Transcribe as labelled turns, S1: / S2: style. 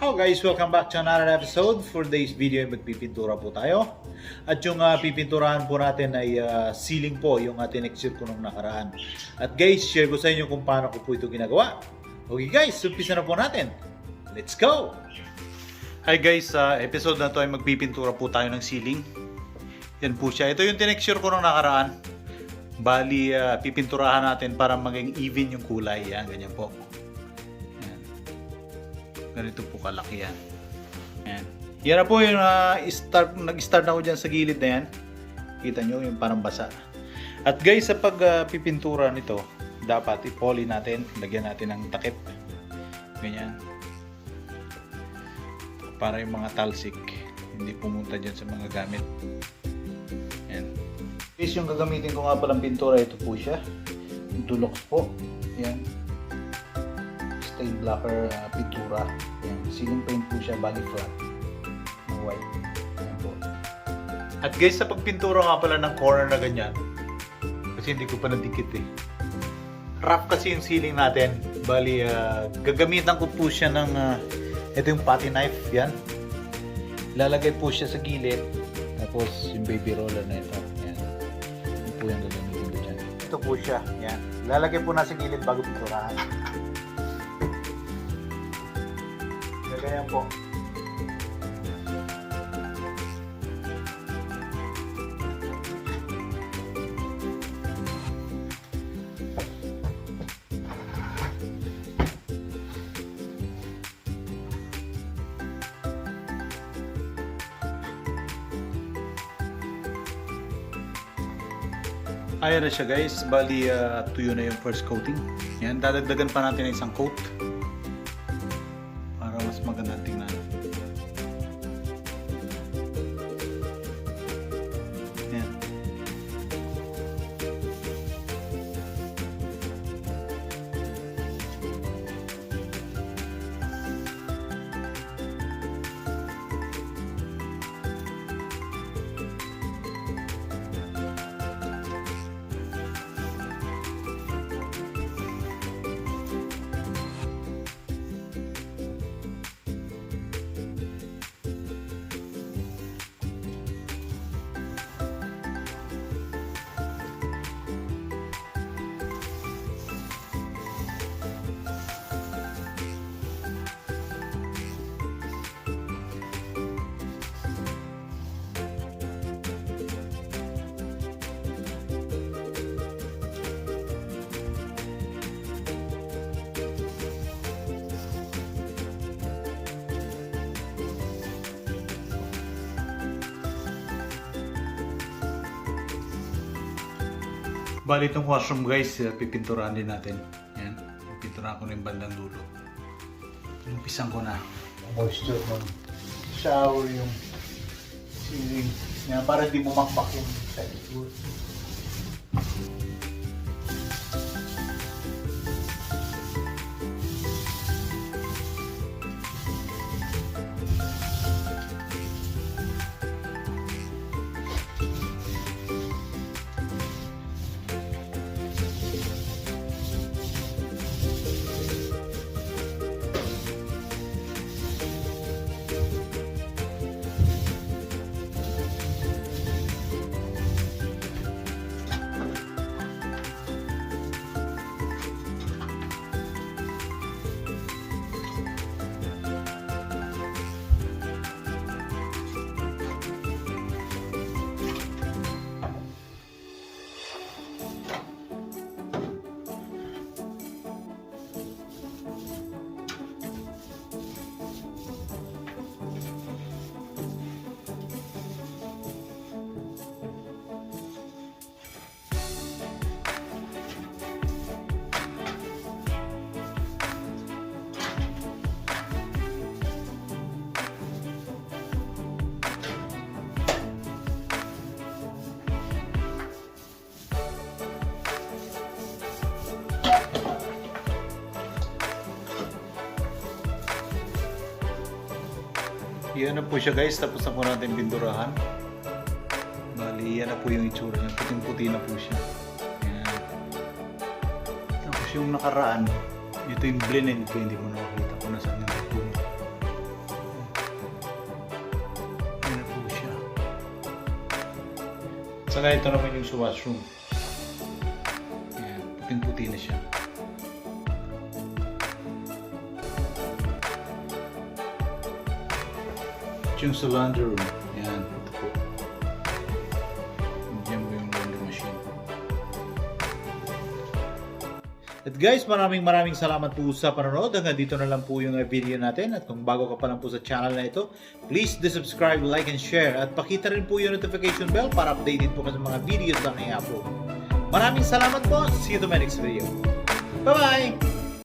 S1: Hello guys, welcome back to another episode. For today's video ay magpipintura po tayo. At yung pipinturahan po natin ay ceiling po, yung tinexture ko nung nakaraan. At guys, share ko sa inyo kung paano ko po ito ginagawa. Okay guys, umpisa na po natin. Let's go! Hi guys, sa episode na to ay magpipintura po tayo ng ceiling. Yan po siya. Ito yung tinexture ko nung nakaraan. Bali, pipinturahan natin para maging even yung kulay. Yan, ganyan po. Ganito po kalaki yan. Yan. Yan na po yung nag-start ako dyan sa gilid na yan. Kita nyo yung parang basa. At guys, sa pagpipintura nito, dapat i-poly natin. Lagyan natin ng takip. Ganyan. Para yung mga talsik hindi pumunta dyan sa mga gamit. Yan. Guys, yung gagamitin ko nga palang pintura, ito po siya. Yung Dulux po. Yan. Stain blocker pintura. Yan. Ceiling paint po siya, body flat. White. Yan po. At guys, sa pagpintura nga pala ng corner na ganyan, kasi hindi ko pa nadikit eh. Rough kasi yung ceiling natin. Bali, gagamitan ko po siya ng ito yung putty knife. Yan. Ilalagay po siya sa gilid. Tapos yung baby roller na ito. Yan. Ito po yung gagamitin ko dyan. Ito po siya. Yan. Ilalagay po na sa gilid bago pinturahan. Ganyan po. Ayan na siya guys. Bali, tuyo na yung first coating. Yan. Dadagdagan pa natin ng isang coat. Mas maganda tingnan. Yan. Bali itong washroom guys, pipinturahan din natin. Yan, pipinturahan ko na yung bandang dulo. Umpisan ko na. Moisture ng shower yung ceiling. Yan, para di bumakbak yung texture. Yan na po siya guys, tapos na po natin pinturahan. Bali, yan na po yung itsura niya. Puting-puti na po siya. Yan. Tapos yung nakaraan, ito yung blend ko, hindi mo nakakita kung nasaan yung tubo. Saka ito naman yung sa washroom. Ayan, puting-puti na siya. Ito yung sa laundry room. Ayan, ito po. Diyan mo yung laundry machine. At guys, maraming salamat po sa panonood. Hanggang dito na lang po yung video natin. At kung bago ka pa lang po sa channel na ito, please subscribe, like, and share. At pakita rin po yung notification bell para updated po ka sa mga videos na i-upload. Maraming salamat po. See you to my next video. Bye-bye!